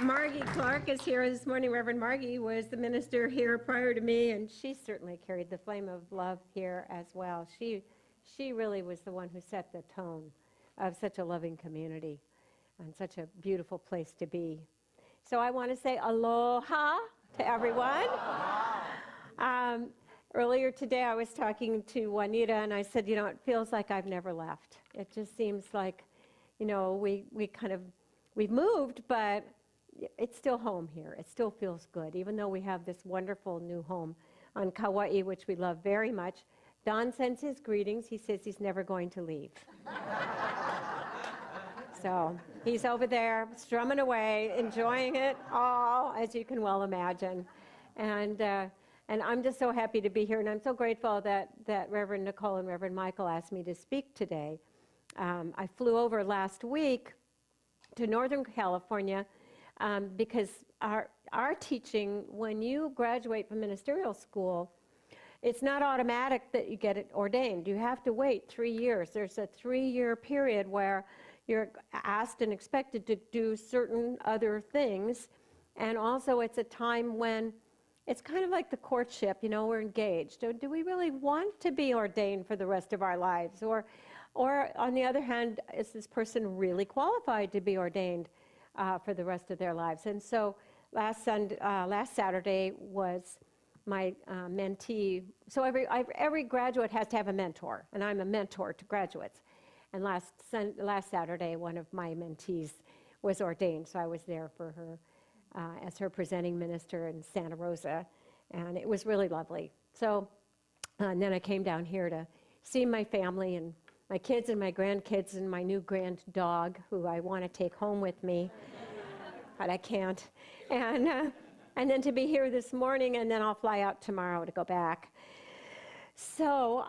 Margie Clark is here this morning. Reverend Margie was the minister here prior to me, and she certainly carried the flame of love here as well. She really was the one who set the tone of such a loving community and such a beautiful place to be. So I want to say aloha to everyone. Earlier today I was talking to Juanita, and I said, it feels like I've never left. It just seems like, we've moved, but it's still home here. It still feels good, even though we have this wonderful new home on Kauai, which we love very much. Don sends his greetings. He says he's never going to leave. So he's over there strumming away, enjoying it all, as you can well imagine. And I'm just so happy to be here, and I'm so grateful that Reverend Nicole and Reverend Michael asked me to speak today. I flew over last week to Northern California because our teaching, when you graduate from ministerial school, it's not automatic that you get it ordained. You have to wait 3 years. There's a 3-year period where you're asked and expected to do certain other things, and also it's a time when it's kind of like the courtship, we're engaged. Do we really want to be ordained for the rest of our lives? Or on the other hand, is this person really qualified to be ordained for the rest of their lives? And so last Saturday was my mentee. So every graduate has to have a mentor, and I'm a mentor to graduates. And last Saturday, one of my mentees was ordained, so I was there for her as her presenting minister in Santa Rosa, and it was really lovely. So, and then I came down here to see my family and my kids and my grandkids and my new grand dog, who I want to take home with me, but I can't. And then to be here this morning, and then I'll fly out tomorrow to go back. So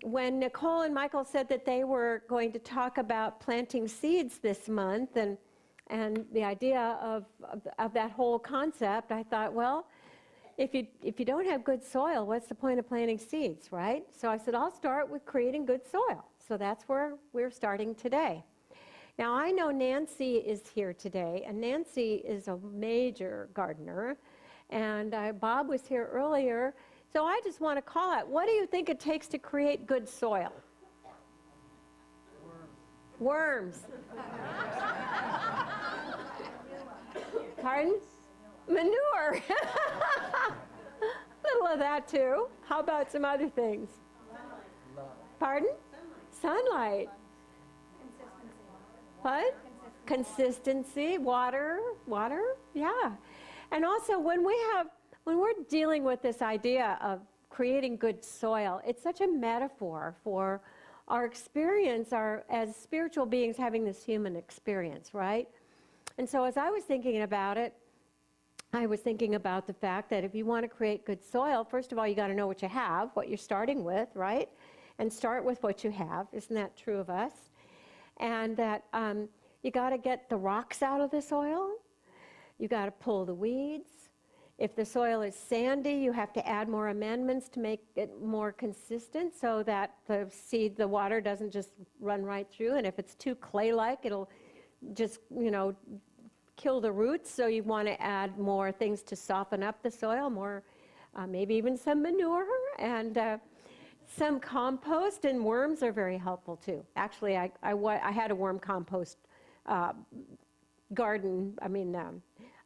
when Nicole and Michael said that they were going to talk about planting seeds this month, and the idea of that whole concept, I thought, well, if you don't have good soil, what's the point of planting seeds, right? So I said, I'll start with creating good soil. So that's where we're starting today. Now, I know Nancy is here today, and Nancy is a major gardener, and Bob was here earlier. So I just want to call out, what do you think it takes to create good soil? Worms. Pardon? Manure. A little of that too. How about some other things? Pardon? Sunlight. What? Consistency. Water. Yeah. And also when we're dealing with this idea of creating good soil, it's such a metaphor for our experience, as spiritual beings having this human experience, right? And so as I was thinking about it, I was thinking about the fact that if you want to create good soil, first of all, you got to know what you have, what you're starting with, right? And start with what you have. Isn't that true of us? And that you got to get the rocks out of the soil. You got to pull the weeds. If the soil is sandy, you have to add more amendments to make it more consistent so that the water doesn't just run right through. And if it's too clay-like, it'll just, kill the roots. So you want to add more things to soften up the soil, more, maybe even some manure and some compost. And worms are very helpful too. Actually, I had a worm compost garden.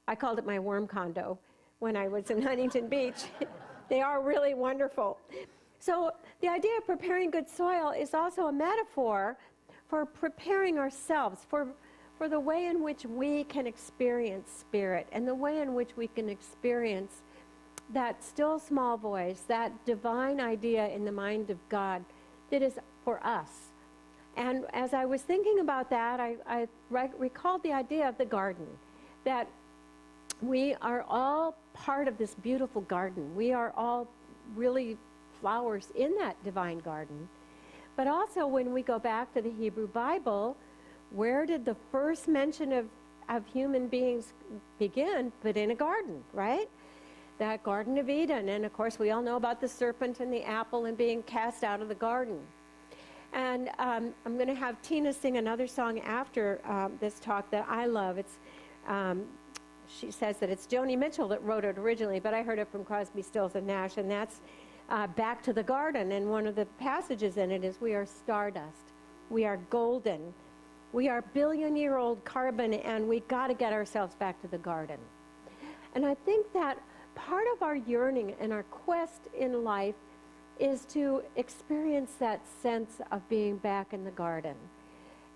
I called it my worm condo when I was in Huntington Beach. They are really wonderful. So the idea of preparing good soil is also a metaphor for preparing ourselves for the way in which we can experience spirit and the way in which we can experience that still small voice, that divine idea in the mind of God that is for us. And as I was thinking about that, I recalled the idea of the garden, that we are all part of this beautiful garden. We are all really flowers in that divine garden. But also when we go back to the Hebrew Bible, where did the first mention of human beings begin? But in a garden, right? That Garden of Eden. And of course we all know about the serpent and the apple and being cast out of the garden. And I'm going to have Tina sing another song after this talk that I love. It's she says that it's Joni Mitchell that wrote it originally, but I heard it from Crosby, Stills, and Nash, and that's Back to the Garden. And one of the passages in it is, we are stardust, we are golden, we are billion-year-old carbon, and we got to get ourselves back to the garden. And I think that part of our yearning and our quest in life is to experience that sense of being back in the garden.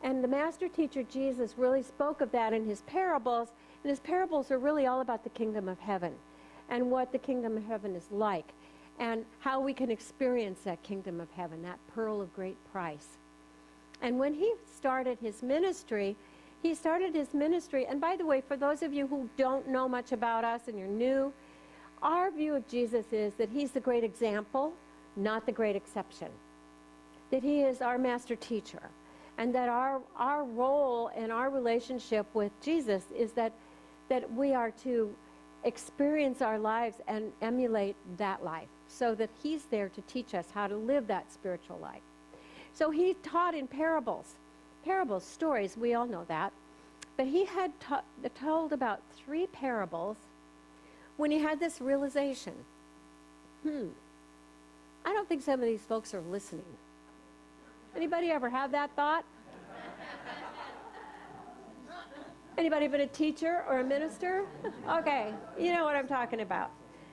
And the master teacher Jesus really spoke of that in his parables, and his parables are really all about the kingdom of heaven and what the kingdom of heaven is like and how we can experience that kingdom of heaven, that pearl of great price. And when he started his ministry, and by the way, for those of you who don't know much about us and you're new, our view of Jesus is that he's the great example, not the great exception. That he is our master teacher. And that our role in our relationship with Jesus is that we are to experience our lives and emulate that life, so that he's there to teach us how to live that spiritual life. So he taught in parables, stories, we all know that. But he had told about 3 parables when he had this realization. I don't think some of these folks are listening. Anybody ever have that thought? Anybody been a teacher or a minister? Okay, you know what I'm talking about.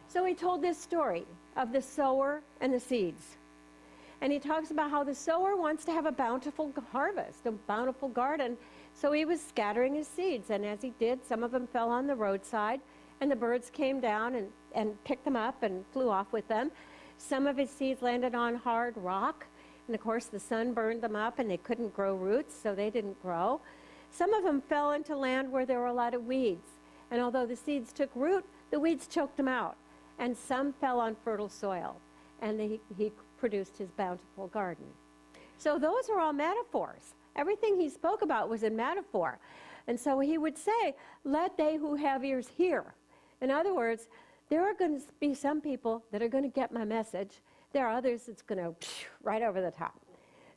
So he told this story of the sower and the seeds. And he talks about how the sower wants to have a bountiful harvest, a bountiful garden. So he was scattering his seeds. And as he did, some of them fell on the roadside, and the birds came down and picked them up and flew off with them. Some of his seeds landed on hard rock. And of course, the sun burned them up, and they couldn't grow roots, so they didn't grow. Some of them fell into land where there were a lot of weeds. And although the seeds took root, the weeds choked them out. And some fell on fertile soil. And he produced his bountiful garden. So those are all metaphors. Everything he spoke about was in metaphor. And so he would say, let they who have ears hear. In other words, there are going to be some people that are going to get my message. There are others that's going to right over the top.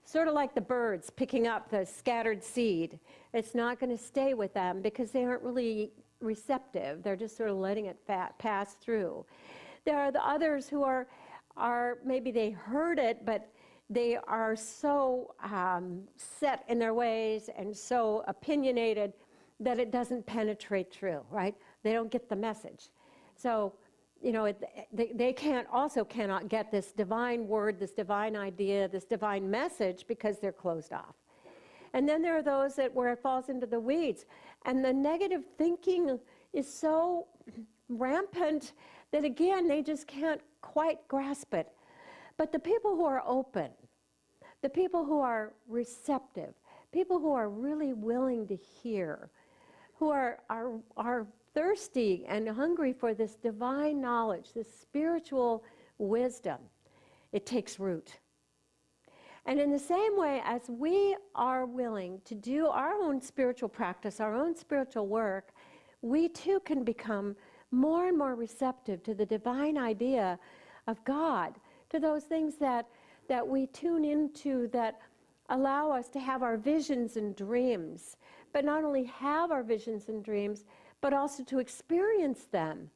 Sort of like the birds picking up the scattered seed. It's not going to stay with them because they aren't really receptive. They're just sort of letting it pass through. There are the others who are maybe they heard it, but they are so set in their ways and so opinionated that it doesn't penetrate through, right? They don't get the message. So, you know, they cannot get this divine word, this divine idea, this divine message because they're closed off. And then there are those where it falls into the weeds. And the negative thinking is so rampant that, again, they just can't quite grasp it. But the people who are open, the people who are receptive, people who are really willing to hear, who are thirsty and hungry for this divine knowledge, this spiritual wisdom, it takes root. And in the same way as we are willing to do our own spiritual practice, our own spiritual work, we too can become more and more receptive to the divine idea of God, to those things that we tune into that allow us to have our visions and dreams, but not only have our visions and dreams, but also to experience them.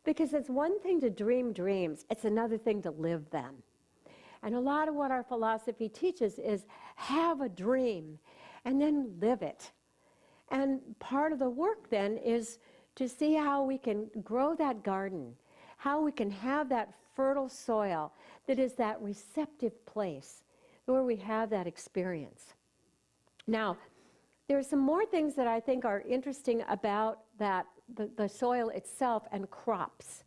Because it's one thing to dream dreams, it's another thing to live them. And a lot of what our philosophy teaches is have a dream and then live it. And part of the work then is to see how we can grow that garden, how we can have that fertile soil that is that receptive place where we have that experience. Now, there's some more things that I think are interesting about that, the soil itself and crops.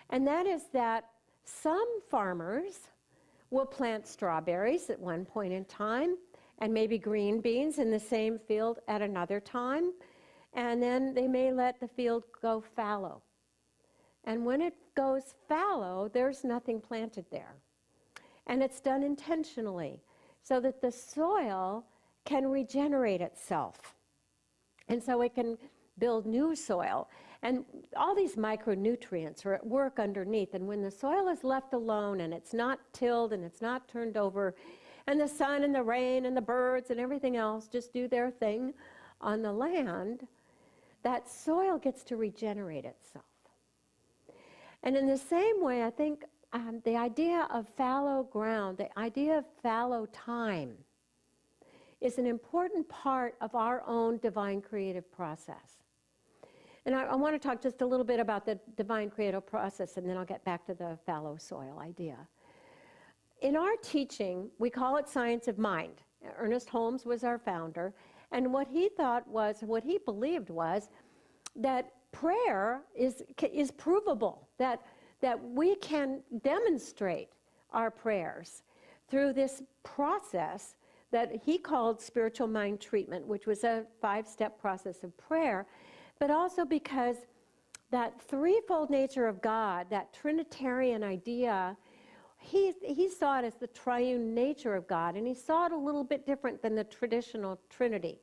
And that is that some farmers will plant strawberries at one point in time and maybe green beans in the same field at another time. And then they may let the field go fallow. And when it goes fallow, there's nothing planted there. And it's done intentionally so that the soil can regenerate itself. And so it can build new soil. And all these micronutrients are at work underneath. And when the soil is left alone and it's not tilled and it's not turned over, and the sun and the rain and the birds and everything else just do their thing on the land, that soil gets to regenerate itself. And in the same way, I think the idea of fallow ground, the idea of fallow time, is an important part of our own divine creative process. And I want to talk just a little bit about the divine creative process, and then I'll get back to the fallow soil idea. In our teaching, we call it science of mind. Ernest Holmes was our founder, and what he believed was that prayer is provable, that we can demonstrate our prayers through this process that he called spiritual mind treatment, which was a 5-step process of prayer, but also because that threefold nature of God, that Trinitarian idea, he saw it as the triune nature of God, and he saw it a little bit different than the traditional Trinity.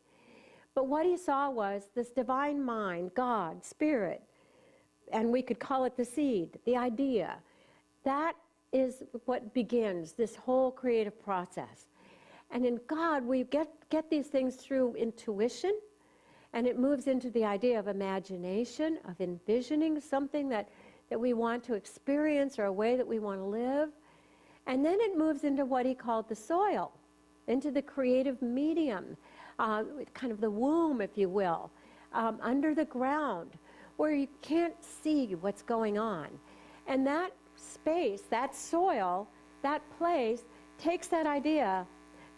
But what he saw was this divine mind, God, Spirit, and we could call it the seed, the idea. That is what begins this whole creative process. And in God, we get these things through intuition, and it moves into the idea of imagination, of envisioning something that we want to experience or a way that we want to live. And then it moves into what he called the soil, into the creative medium, kind of the womb, if you will, under the ground, where you can't see what's going on. And that space, that soil, that place takes that idea,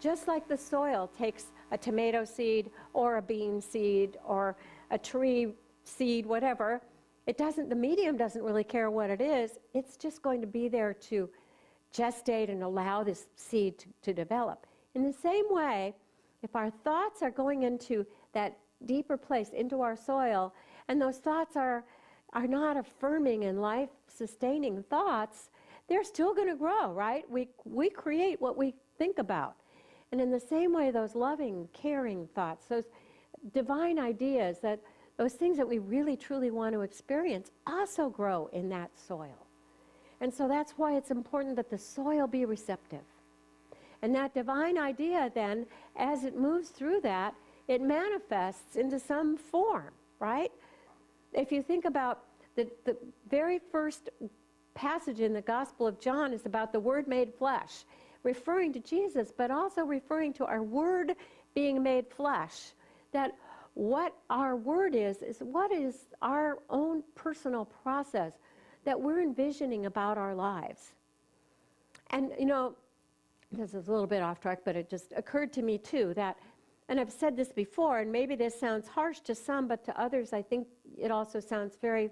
just like the soil takes a tomato seed or a bean seed or a tree seed, whatever. The medium doesn't really care what it is. It's just going to be there to gestate and allow this seed to develop. In the same way, if our thoughts are going into that deeper place, into our soil, and those thoughts are not affirming and life-sustaining thoughts, they're still going to grow, right? We create what we think about. And in the same way, those loving, caring thoughts, those divine ideas, those things that we really, truly want to experience also grow in that soil. And so that's why it's important that the soil be receptive. And that divine idea then, as it moves through that, it manifests into some form, right? If you think about the very first passage in the Gospel of John is about the Word made flesh, referring to Jesus, but also referring to our Word being made flesh. That what our Word is what is our own personal process that we're envisioning about our lives. And, this is a little bit off track, but it just occurred to me too that, and I've said this before, and maybe this sounds harsh to some, but to others I think it also sounds very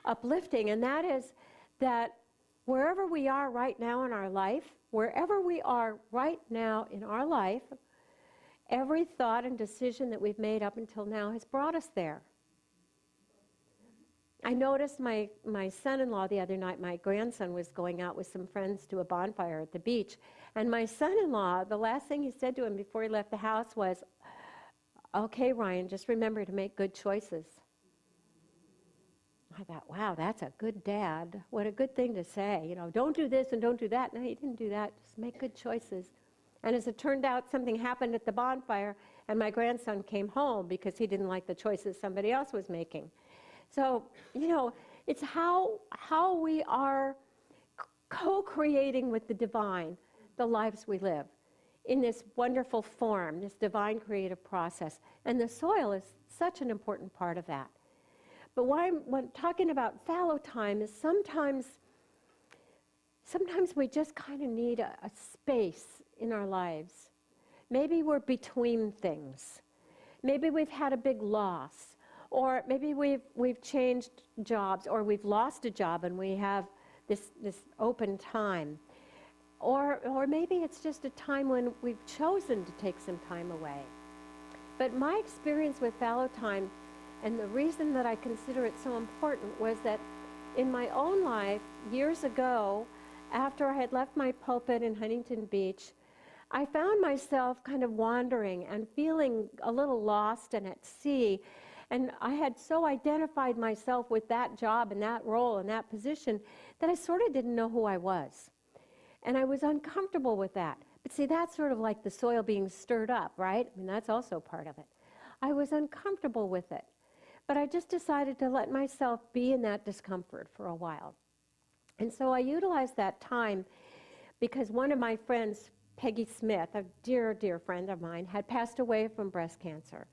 uplifting, and that is that wherever we are right now in our life, every thought and decision that we've made up until now has brought us there. I noticed my son-in-law the other night, my grandson was going out with some friends to a bonfire at the beach, and my son-in-law, the last thing he said to him before he left the house was, "Okay, Ryan, just remember to make good choices." I thought, wow, that's a good dad. What a good thing to say. Don't do this and don't do that. No, he didn't do that. Just make good choices. And as it turned out, something happened at the bonfire, and my grandson came home because he didn't like the choices somebody else was making. So, it's how we are co-creating with the divine the lives we live in this wonderful form, this divine creative process. And the soil is such an important part of that. But when talking about fallow time is sometimes we just kind of need a space in our lives. Maybe we're between things. Maybe we've had a big loss. Or maybe we've changed jobs, or we've lost a job and we have this open time. Or maybe it's just a time when we've chosen to take some time away. But my experience with fallow time, and the reason that I consider it so important, was that in my own life, years ago, after I had left my pulpit in Huntington Beach, I found myself kind of wandering and feeling a little lost and at sea. And I had so identified myself with that job and that role and that position that I sort of didn't know who I was. And I was uncomfortable with that. But see, that's sort of like the soil being stirred up, right? I mean, that's also part of it. I was uncomfortable with it. But I just decided to let myself be in that discomfort for a while. And so I utilized that time because one of my friends, Peggy Smith, a dear, dear friend of mine, had passed away from breast cancer.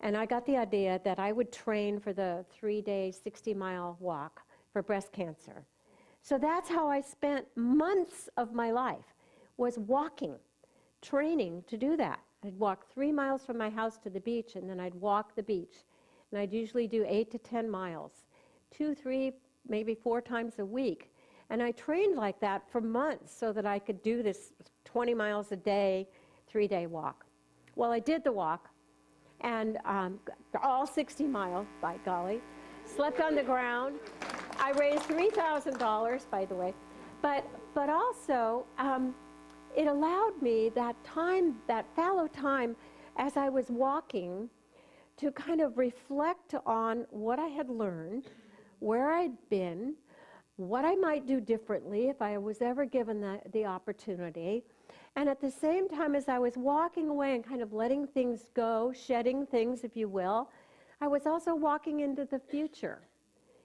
And I got the idea that I would train for the 3-day, 60-mile walk for breast cancer. So that's how I spent months of my life, was walking, training to do that. I'd walk 3 miles from my house to the beach, and then I'd walk the beach. And I'd usually do 8 to 10 miles, 2, 3, maybe 4 times a week. And I trained like that for months so that I could do this 20 miles a day, 3-day walk. Well, I did the walk, and all 60 miles, by golly, slept on the ground. I raised $3,000, by the way. But also, it allowed me that time, that fallow time, as I was walking, to kind of reflect on what I had learned, where I'd been, what I might do differently if I was ever given the opportunity. And at the same time as I was walking away and kind of letting things go, shedding things, if you will, I was also walking into the future.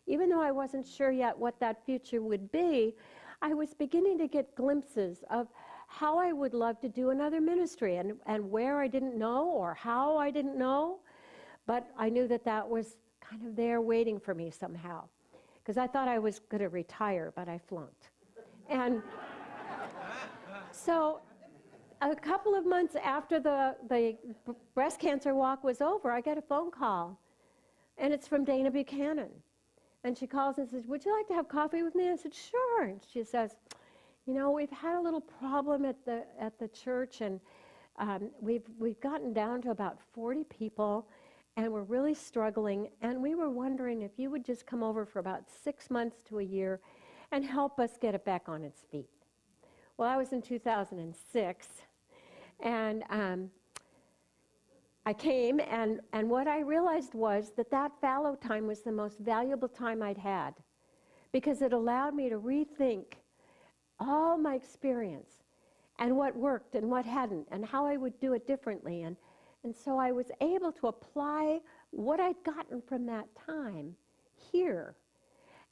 Even though I wasn't sure yet what that future would be, I was beginning to get glimpses of how I would love to do another ministry and where I didn't know or how I didn't know. But I knew that that was kind of there waiting for me somehow. Because I thought I was going to retire, but I flunked. And so a couple of months after the breast cancer walk was over, I get a phone call. And it's from Dana Buchanan. And she calls and says, "Would you like to have coffee with me?" I said, "Sure." And she says, "You know, we've had a little problem at the church, and we've gotten down to about 40 people, and we're really struggling, and we were wondering if you would just come over for about 6 months to a year and help us get it back on its feet." Well, that was in 2006, and I came, and what I realized was that fallow time was the most valuable time I'd had, because it allowed me to rethink all my experience and what worked and what hadn't and how I would do it differently. And so I was able to apply what I'd gotten from that time here.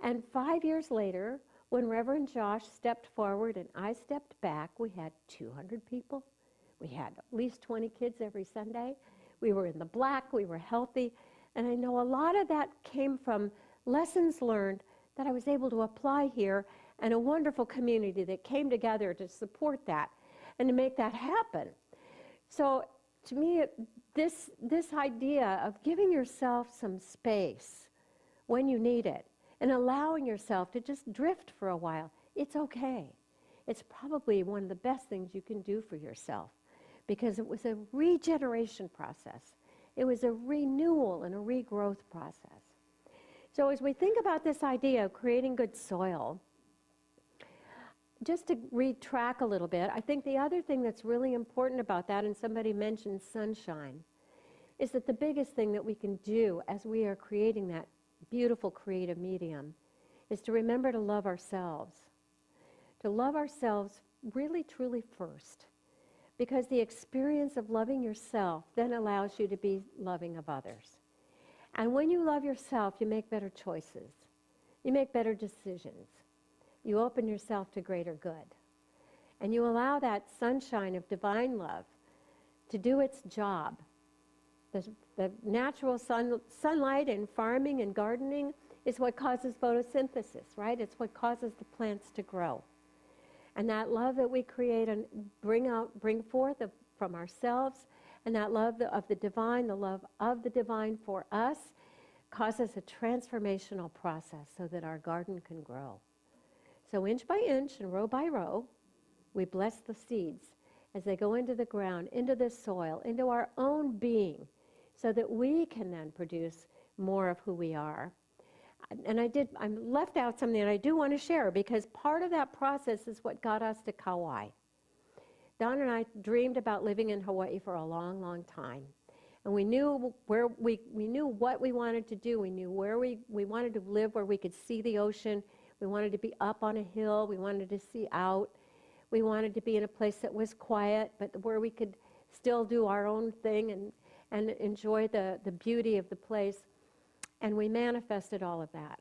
And 5 years later, when Reverend Josh stepped forward and I stepped back, we had 200 people. We had at least 20 kids every Sunday. We were in the black, we were healthy. And I know a lot of that came from lessons learned that I was able to apply here, and a wonderful community that came together to support that and to make that happen. So to me, this idea of giving yourself some space when you need it and allowing yourself to just drift for a while, it's okay. It's probably one of the best things you can do for yourself, because it was a regeneration process. It was a renewal and a regrowth process. So as we think about this idea of creating good soil, just to retrack a little bit, I think the other thing that's really important about that, and somebody mentioned sunshine, is that the biggest thing that we can do as we are creating that beautiful creative medium is to remember to love ourselves. To love ourselves really, truly first. Because the experience of loving yourself then allows you to be loving of others. And when you love yourself, you make better choices. You make better decisions. You open yourself to greater good. And you allow that sunshine of divine love to do its job. The natural sunlight in farming and gardening is what causes photosynthesis, right? It's what causes the plants to grow. And that love that we create and bring forth from ourselves, and that love of the divine, the love of the divine for us, causes a transformational process so that our garden can grow. So inch by inch and row by row, we bless the seeds as they go into the ground, into the soil, into our own being, so that we can then produce more of who we are. And I left out something that I do want to share, because part of that process is what got us to Kauai. Don and I dreamed about living in Hawaii for a long, long time. And we knew we knew what we wanted to do. We knew where we wanted to live, where we could see the ocean. We wanted to be up on a hill. We wanted to see out. We wanted to be in a place that was quiet, but where we could still do our own thing and enjoy the beauty of the place. And we manifested all of that.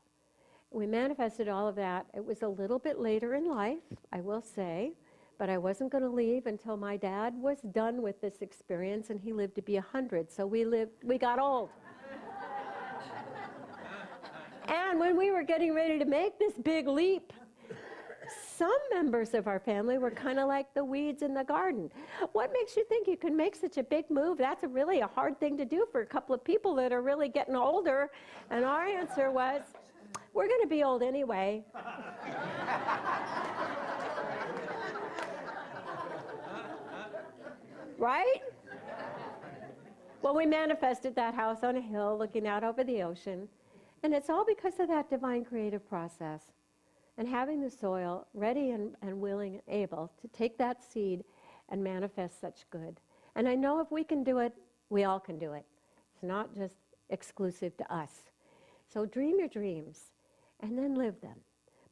We manifested all of that. It was a little bit later in life, I will say, but I wasn't going to leave until my dad was done with this experience, and he lived to be 100. So we got old. And when we were getting ready to make this big leap, some members of our family were kind of like the weeds in the garden. What makes you think you can make such a big move? That's really a hard thing to do for a couple of people that are really getting older. And our answer was, we're going to be old anyway. Right? Well, we manifested that house on a hill looking out over the ocean. And it's all because of that divine creative process. And having the soil ready and willing and able to take that seed and manifest such good. And I know if we can do it, we all can do it. It's not just exclusive to us. So dream your dreams and then live them.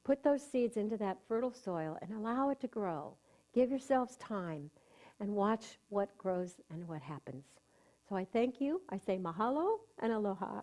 Put those seeds into that fertile soil and allow it to grow. Give yourselves time and watch what grows and what happens. So I thank you. I say mahalo and aloha.